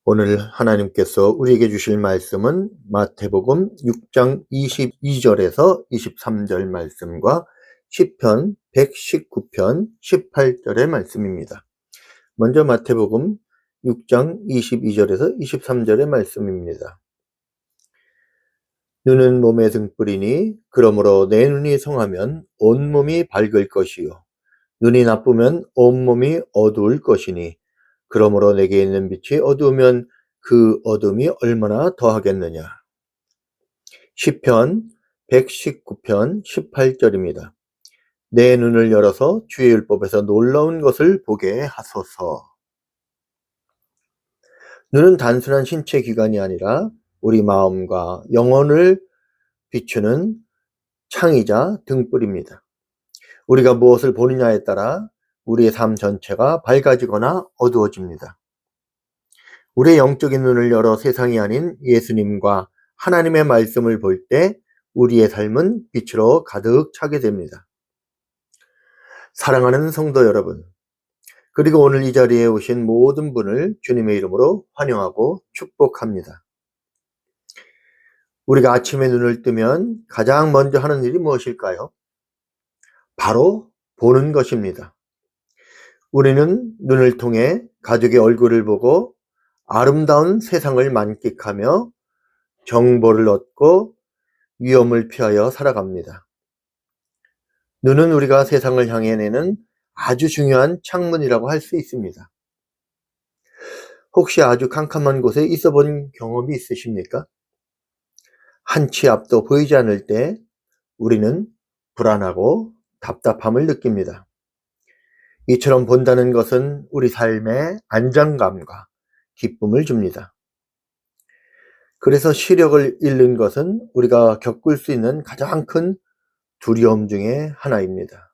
오늘 하나님께서 우리에게 주실 말씀은 마태복음 6장 22절에서 23절 말씀과 시편 119편 18절의 말씀입니다. 먼저 마태복음 6장 22절에서 23절의 말씀입니다. 눈은 몸의 등불이니 그러므로 내 눈이 성하면 온몸이 밝을 것이요 눈이 나쁘면 온몸이 어두울 것이니 그러므로 내게 있는 빛이 어두우면 그 어둠이 얼마나 더하겠느냐. 시편 119편 18절입니다. 내 눈을 열어서 주의 율법에서 놀라운 것을 보게 하소서. 눈은 단순한 신체 기관이 아니라 우리 마음과 영혼을 비추는 창이자 등불입니다. 우리가 무엇을 보느냐에 따라 우리의 삶 전체가 밝아지거나 어두워집니다. 우리의 영적인 눈을 열어 세상이 아닌 예수님과 하나님의 말씀을 볼 때 우리의 삶은 빛으로 가득 차게 됩니다. 사랑하는 성도 여러분, 그리고 오늘 이 자리에 오신 모든 분을 주님의 이름으로 환영하고 축복합니다. 우리가 아침에 눈을 뜨면 가장 먼저 하는 일이 무엇일까요? 바로 보는 것입니다. 우리는 눈을 통해 가족의 얼굴을 보고 아름다운 세상을 만끽하며 정보를 얻고 위험을 피하여 살아갑니다. 눈은 우리가 세상을 향해 내는 아주 중요한 창문이라고 할 수 있습니다. 혹시 아주 캄캄한 곳에 있어 본 경험이 있으십니까? 한 치 앞도 보이지 않을 때 우리는 불안하고 답답함을 느낍니다. 이처럼 본다는 것은 우리 삶에 안정감과 기쁨을 줍니다. 그래서 시력을 잃는 것은 우리가 겪을 수 있는 가장 큰 두려움 중에 하나입니다.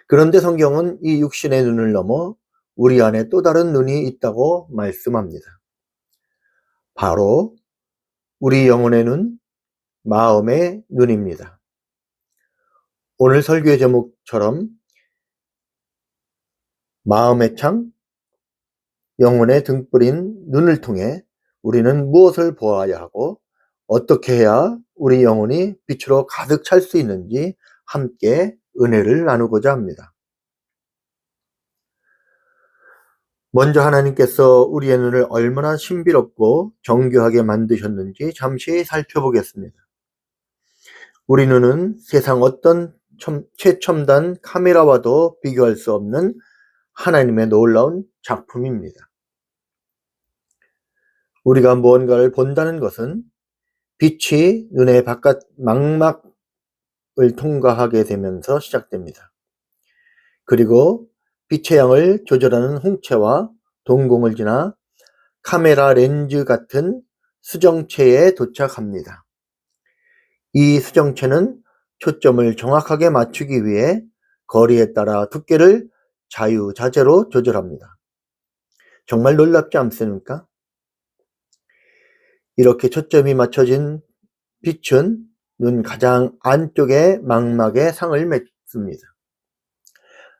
그런데 성경은 이 육신의 눈을 넘어 우리 안에 또 다른 눈이 있다고 말씀합니다. 바로 우리 영혼의 눈, 마음의 눈입니다. 오늘 설교의 제목처럼 마음의 창, 영혼의 등불인 눈을 통해 우리는 무엇을 보아야 하고 어떻게 해야 우리 영혼이 빛으로 가득 찰 수 있는지 함께 은혜를 나누고자 합니다. 먼저 하나님께서 우리의 눈을 얼마나 신비롭고 정교하게 만드셨는지 잠시 살펴보겠습니다. 우리 눈은 세상 어떤 최첨단 카메라와도 비교할 수 없는 하나님의 놀라운 작품입니다. 우리가 무언가를 본다는 것은 빛이 눈의 바깥 망막을 통과하게 되면서 시작됩니다. 그리고 빛의 양을 조절하는 홍채와 동공을 지나 카메라 렌즈 같은 수정체에 도착합니다. 이 수정체는 초점을 정확하게 맞추기 위해 거리에 따라 두께를 자유자재로 조절합니다. 정말 놀랍지 않습니까? 이렇게 초점이 맞춰진 빛은 눈 가장 안쪽의 망막에 상을 맺습니다.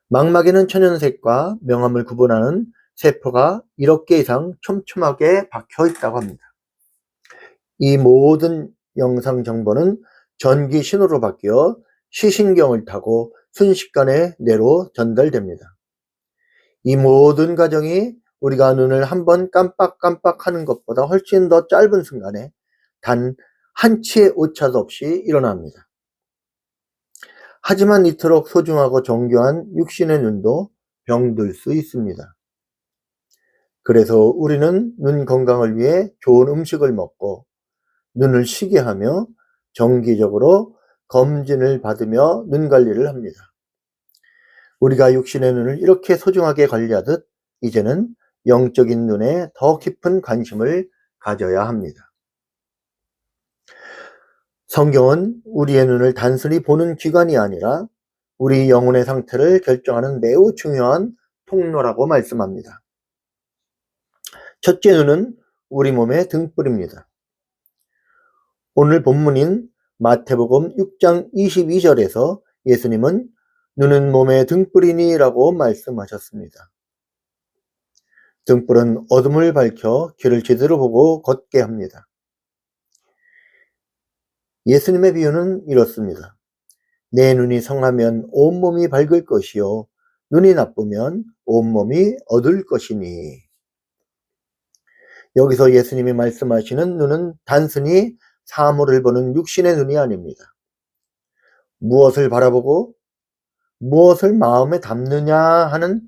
망막에는 천연색과 명암을 구분하는 세포가 1억 개 이상 촘촘하게 박혀 있다고 합니다. 이 모든 영상 정보는 전기 신호로 바뀌어 시신경을 타고 순식간에 뇌로 전달됩니다. 이 모든 과정이 우리가 눈을 한번 깜빡깜빡하는 것보다 훨씬 더 짧은 순간에 단 한 치의 오차도 없이 일어납니다. 하지만 이토록 소중하고 정교한 육신의 눈도 병들 수 있습니다. 그래서 우리는 눈 건강을 위해 좋은 음식을 먹고 눈을 쉬게 하며 정기적으로 검진을 받으며 눈 관리를 합니다. 우리가 육신의 눈을 이렇게 소중하게 관리하듯 이제는 영적인 눈에 더 깊은 관심을 가져야 합니다. 성경은 우리의 눈을 단순히 보는 기관이 아니라 우리 영혼의 상태를 결정하는 매우 중요한 통로라고 말씀합니다. 첫째 눈은 우리 몸의 등불입니다. 오늘 본문인 마태복음 6장 22절에서 예수님은 눈은 몸의 등불이니 라고 말씀하셨습니다. 등불은 어둠을 밝혀 길을 제대로 보고 걷게 합니다. 예수님의 비유는 이렇습니다. 내 눈이 성하면 온몸이 밝을 것이요 눈이 나쁘면 온몸이 어두울 것이니. 여기서 예수님이 말씀하시는 눈은 단순히 사물을 보는 육신의 눈이 아닙니다. 무엇을 바라보고 무엇을 마음에 담느냐 하는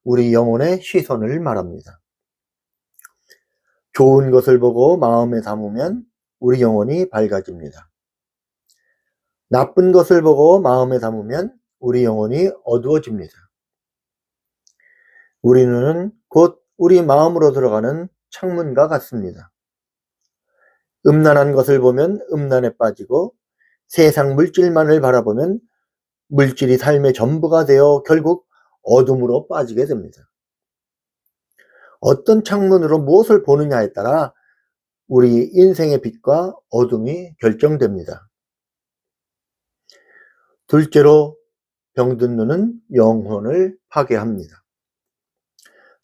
우리 영혼의 시선을 말합니다. 좋은 것을 보고 마음에 담으면 우리 영혼이 밝아집니다. 나쁜 것을 보고 마음에 담으면 우리 영혼이 어두워집니다. 우리 눈은 곧 우리 마음으로 들어가는 창문과 같습니다. 음란한 것을 보면 음란에 빠지고 세상 물질만을 바라보면 물질이 삶의 전부가 되어 결국 어둠으로 빠지게 됩니다. 어떤 창문으로 무엇을 보느냐에 따라 우리 인생의 빛과 어둠이 결정됩니다. 둘째로 병든 눈은 영혼을 파괴합니다.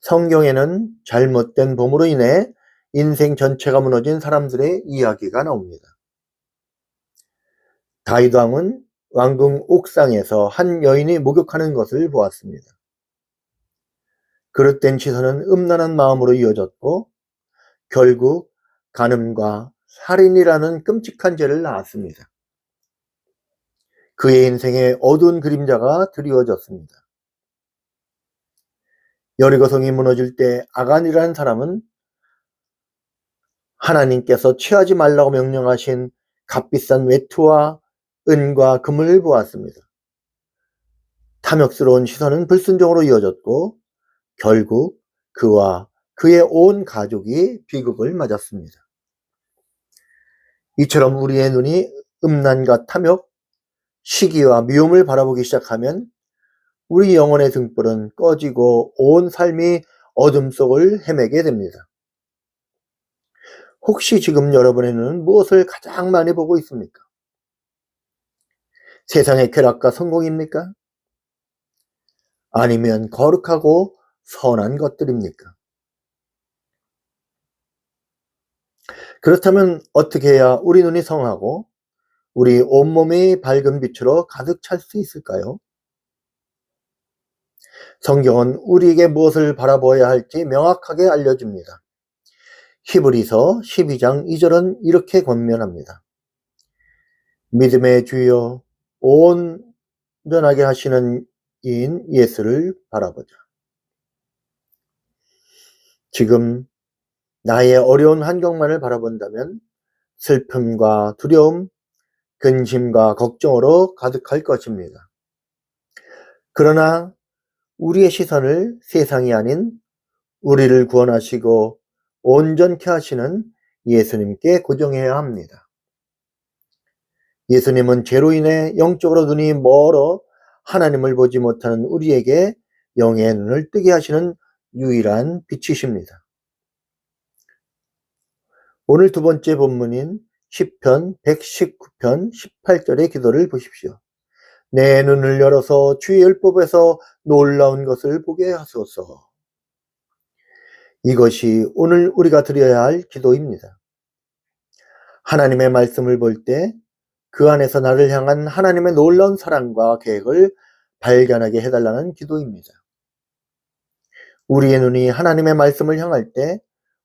성경에는 잘못된 봄으로 인해 인생 전체가 무너진 사람들의 이야기가 나옵니다. 다윗 왕은 왕궁 옥상에서 한 여인이 목욕하는 것을 보았습니다. 그릇된 시선은 음란한 마음으로 이어졌고 결국 간음과 살인이라는 끔찍한 죄를 낳았습니다. 그의 인생에 어두운 그림자가 드리워졌습니다. 여리고성이 무너질 때 아간이라는 사람은 하나님께서 취하지 말라고 명령하신 값비싼 외투와 은과 금을 보았습니다. 탐욕스러운 시선은 불순종으로 이어졌고 결국 그와 그의 온 가족이 비극을 맞았습니다. 이처럼 우리의 눈이 음란과 탐욕, 시기와 미움을 바라보기 시작하면 우리 영혼의 등불은 꺼지고 온 삶이 어둠 속을 헤매게 됩니다. 혹시 지금 여러분의 눈은 무엇을 가장 많이 보고 있습니까? 세상의 쾌락과 성공입니까? 아니면 거룩하고 선한 것들입니까? 그렇다면 어떻게 해야 우리 눈이 성하고 우리 온몸이 밝은 빛으로 가득 찰 수 있을까요? 성경은 우리에게 무엇을 바라보아야 할지 명확하게 알려줍니다. 히브리서 12장 2절은 이렇게 권면합니다. 믿음의 주여 온전하게 하시는 이인 예수를 바라보자. 지금 나의 어려운 환경만을 바라본다면 슬픔과 두려움, 근심과 걱정으로 가득할 것입니다. 그러나 우리의 시선을 세상이 아닌 우리를 구원하시고 온전케 하시는 예수님께 고정해야 합니다. 예수님은 죄로 인해 영적으로 눈이 멀어 하나님을 보지 못하는 우리에게 영의 눈을 뜨게 하시는 유일한 빛이십니다. 오늘 두 번째 본문인 시편 119편 18절의 기도를 보십시오. 내 눈을 열어서 주의 율법에서 놀라운 것을 보게 하소서. 이것이 오늘 우리가 드려야 할 기도입니다. 하나님의 말씀을 볼 때 그 안에서 나를 향한 하나님의 놀라운 사랑과 계획을 발견하게 해달라는 기도입니다. 우리의 눈이 하나님의 말씀을 향할 때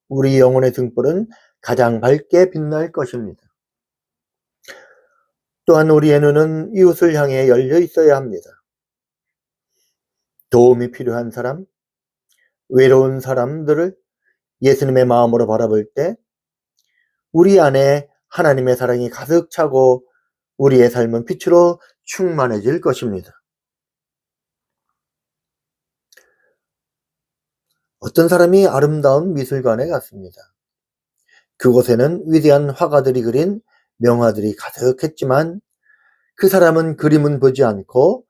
우리 영혼의 등불은 가장 밝게 빛날 것입니다. 또한 우리의 눈은 이웃을 향해 열려 있어야 합니다. 도움이 필요한 사람, 외로운 사람들을 예수님의 마음으로 바라볼 때 우리 안에 하나님의 사랑이 가득 차고 우리의 삶은 빛으로 충만해질 것입니다. 어떤 사람이 아름다운 미술관에 갔습니다. 그곳에는 위대한 화가들이 그린 명화들이 가득했지만 그 사람은 그림은 보지 않고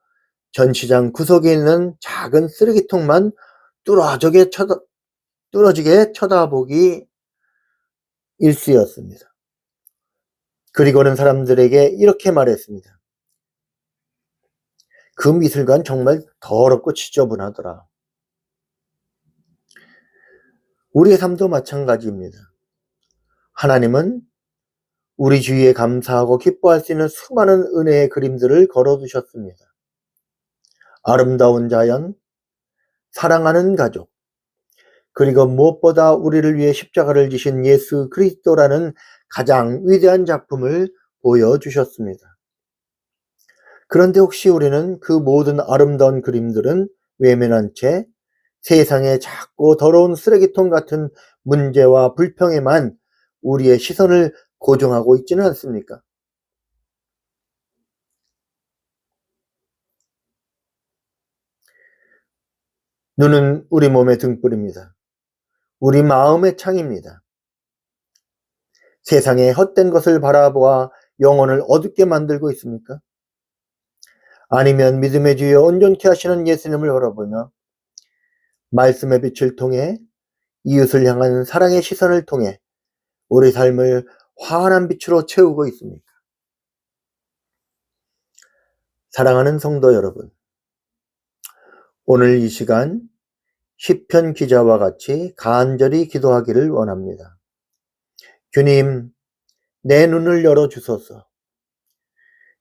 전시장 구석에 있는 작은 쓰레기통만 뚫어지게 쳐다보기 일쑤였습니다. 그리고는 사람들에게 이렇게 말했습니다. 그 미술관 정말 더럽고 지저분하더라. 우리의 삶도 마찬가지입니다. 하나님은 우리 주위에 감사하고 기뻐할 수 있는 수많은 은혜의 그림들을 걸어두셨습니다. 아름다운 자연, 사랑하는 가족, 그리고 무엇보다 우리를 위해 십자가를 지신 예수 그리스도라는 가장 위대한 작품을 보여주셨습니다. 그런데 혹시 우리는 그 모든 아름다운 그림들은 외면한 채 세상의 작고 더러운 쓰레기통 같은 문제와 불평에만 우리의 시선을 고정하고 있지는 않습니까? 눈은 우리 몸의 등불입니다. 우리 마음의 창입니다. 세상의 헛된 것을 바라보아 영혼을 어둡게 만들고 있습니까? 아니면 믿음의 주여 온전케 하시는 예수님을 바라보며 말씀의 빛을 통해 이웃을 향한 사랑의 시선을 통해 우리 삶을 환한 빛으로 채우고 있습니까? 사랑하는 성도 여러분, 오늘 이 시간 시편 기자와 같이 간절히 기도하기를 원합니다. 주님, 내 눈을 열어 주소서.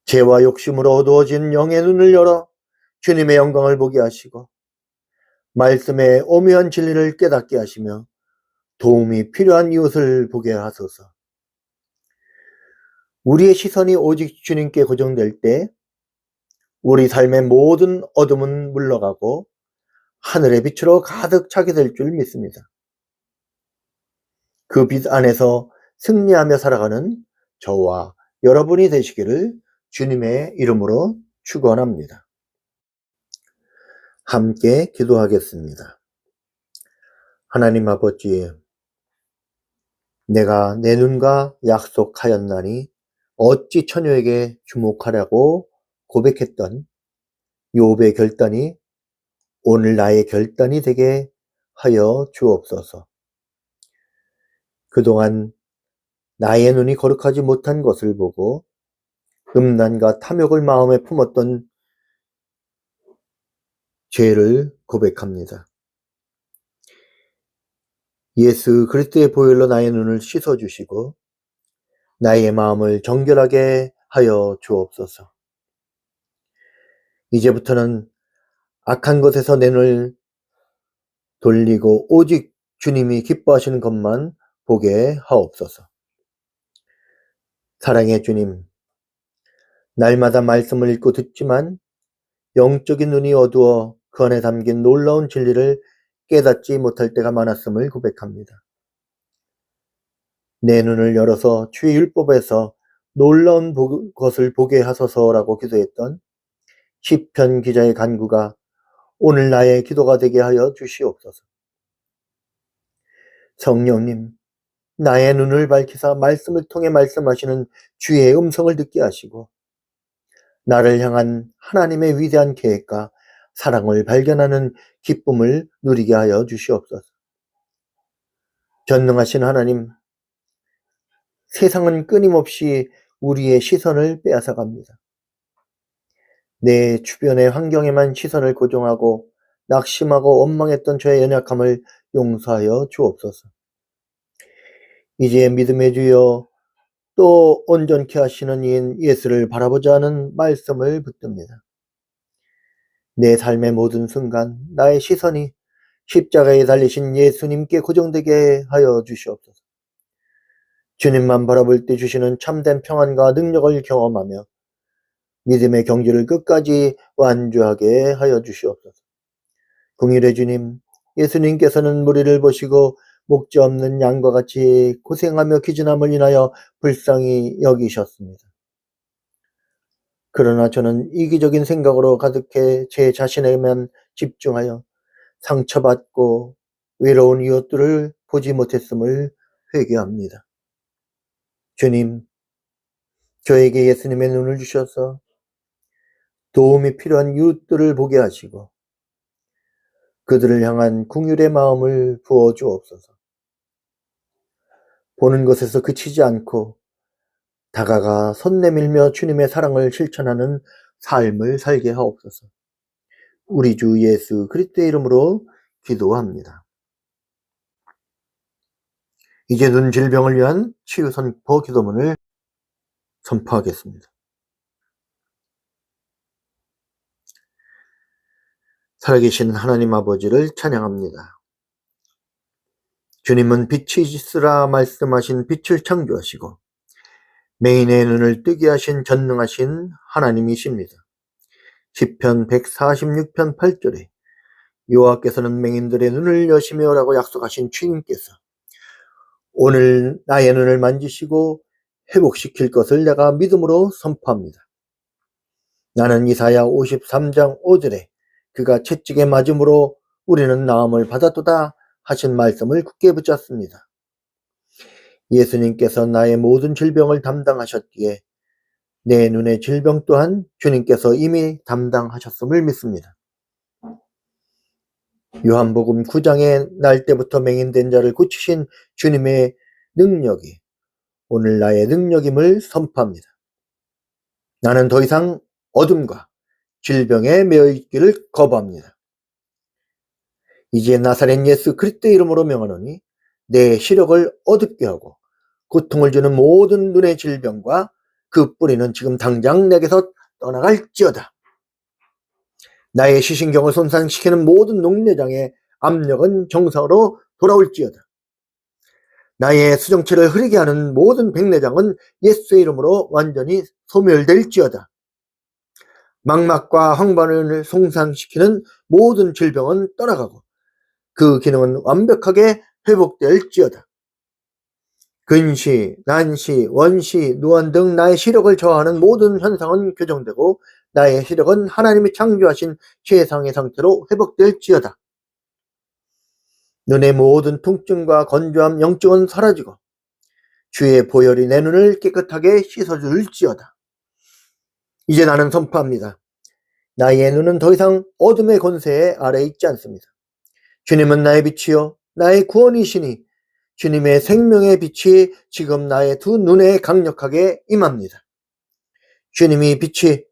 죄와 욕심으로 어두워진 영의 눈을 열어 주님의 영광을 보게 하시고 말씀의 오묘한 진리를 깨닫게 하시며 도움이 필요한 이웃을 보게 하소서. 우리의 시선이 오직 주님께 고정될 때 우리 삶의 모든 어둠은 물러가고 하늘의 빛으로 가득 차게 될 줄 믿습니다. 그 빛 안에서 승리하며 살아가는 저와 여러분이 되시기를 주님의 이름으로 축원합니다. 함께 기도하겠습니다. 하나님 아버지, 내가 내 눈과 약속하였나니 어찌 처녀에게 주목하라고 고백했던 욥의 결단이 오늘 나의 결단이 되게 하여 주옵소서. 그동안 나의 눈이 거룩하지 못한 것을 보고 음란과 탐욕을 마음에 품었던 죄를 고백합니다. 예수 그리스도의 보혈로 나의 눈을 씻어주시고 나의 마음을 정결하게 하여 주옵소서. 이제부터는 악한 것에서 내 눈을 돌리고 오직 주님이 기뻐하시는 것만 보게 하옵소서. 사랑의 주님, 날마다 말씀을 읽고 듣지만 영적인 눈이 어두워 그 안에 담긴 놀라운 진리를 깨닫지 못할 때가 많았음을 고백합니다. 내 눈을 열어서 주의 율법에서 놀라운 것을 보게 하소서라고 기도했던 시편 기자의 간구가 오늘 나의 기도가 되게 하여 주시옵소서. 성령님, 나의 눈을 밝히사 말씀을 통해 말씀하시는 주의 음성을 듣게 하시고 나를 향한 하나님의 위대한 계획과 사랑을 발견하는 기쁨을 누리게 하여 주시옵소서. 전능하신 하나님, 세상은 끊임없이 우리의 시선을 빼앗아갑니다. 내 주변의 환경에만 시선을 고정하고 낙심하고 원망했던 저의 연약함을 용서하여 주옵소서. 이제 믿음의 주여 또 온전케 하시는 이인 예수를 바라보자 하는 말씀을 붙듭니다. 내 삶의 모든 순간 나의 시선이 십자가에 달리신 예수님께 고정되게 하여 주시옵소서. 주님만 바라볼 때 주시는 참된 평안과 능력을 경험하며 믿음의 경주를 끝까지 완주하게 하여 주시옵소서. 긍휼의 주님, 예수님께서는 무리를 보시고 목자 없는 양과 같이 고생하며 기진함을 인하여 불쌍히 여기셨습니다. 그러나 저는 이기적인 생각으로 가득해 제 자신에만 집중하여 상처받고 외로운 이웃들을 보지 못했음을 회개합니다. 주님, 저에게 예수님의 눈을 주셔서 도움이 필요한 이웃들을 보게 하시고 그들을 향한 긍휼의 마음을 부어 주옵소서. 보는 것에서 그치지 않고 다가가 손 내밀며 주님의 사랑을 실천하는 삶을 살게 하옵소서. 우리 주 예수 그리스도의 이름으로 기도합니다. 이제 눈 질병을 위한 치유 선포 기도문을 선포하겠습니다. 살아계신 하나님 아버지를 찬양합니다. 주님은 빛이시라 말씀하신 빛을 창조하시고 맹인의 눈을 뜨게 하신 전능하신 하나님이십니다. 시편 146편 8절에 여호와께서는 맹인들의 눈을 여시며 라고 약속하신 주님께서 오늘 나의 눈을 만지시고 회복시킬 것을 내가 믿음으로 선포합니다. 나는 이사야 53장 5절에 그가 채찍에 맞음으로 우리는 나음을 받았도다 하신 말씀을 굳게 붙잡습니다. 예수님께서 나의 모든 질병을 담당하셨기에 내 눈의 질병 또한 주님께서 이미 담당하셨음을 믿습니다. 요한복음 9장에 날 때부터 맹인된 자를 고치신 주님의 능력이 오늘 나의 능력임을 선포합니다. 나는 더 이상 어둠과 질병에 매여 있기를 거부합니다. 이제 나사렛 예수 그리스도의 이름으로 명하노니 내 시력을 어둡게 하고 고통을 주는 모든 눈의 질병과 그 뿌리는 지금 당장 내게서 떠나갈지어다. 나의 시신경을 손상시키는 모든 녹내장의 압력은 정상으로 돌아올지어다. 나의 수정체를 흐리게 하는 모든 백내장은 예수의 이름으로 완전히 소멸될지어다. 망막과 황반을 손상시키는 모든 질병은 떠나가고 그 기능은 완벽하게 회복될지어다. 근시, 난시, 원시, 누원 등 나의 시력을 저하하는 모든 현상은 교정되고 나의 시력은 하나님이 창조하신 최상의 상태로 회복될지어다. 눈의 모든 통증과 건조함, 염증은 사라지고 주의 보혈이 내 눈을 깨끗하게 씻어줄지어다. 이제 나는 선포합니다. 나의 눈은 더 이상 어둠의 권세 아래에 있지 않습니다. 주님은 나의 빛이요 나의 구원이시니 주님의 생명의 빛이 지금 나의 두 눈에 강력하게 임합니다. 주님이 빛이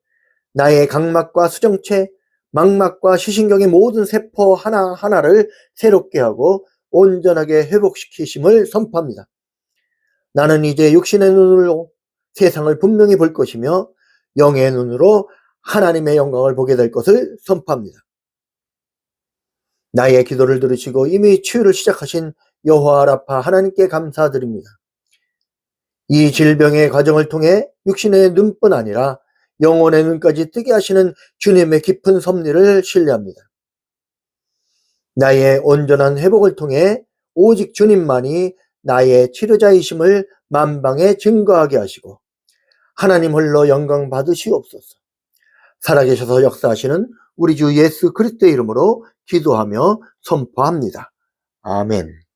나의 각막과 수정체, 망막과 시신경의 모든 세포 하나하나를 새롭게 하고 온전하게 회복시키심을 선포합니다. 나는 이제 육신의 눈으로 세상을 분명히 볼 것이며 영의 눈으로 하나님의 영광을 보게 될 것을 선포합니다. 나의 기도를 들으시고 이미 치유를 시작하신 여호와 라파 하나님께 감사드립니다. 이 질병의 과정을 통해 육신의 눈뿐 아니라 영혼의 눈까지 뜨게 하시는 주님의 깊은 섭리를 신뢰합니다. 나의 온전한 회복을 통해 오직 주님만이 나의 치료자이심을 만방에 증거하게 하시고 하나님 홀로 영광 받으시옵소서. 살아계셔서 역사하시는 우리 주 예수 그리스도의 이름으로 기도하며 선포합니다. 아멘.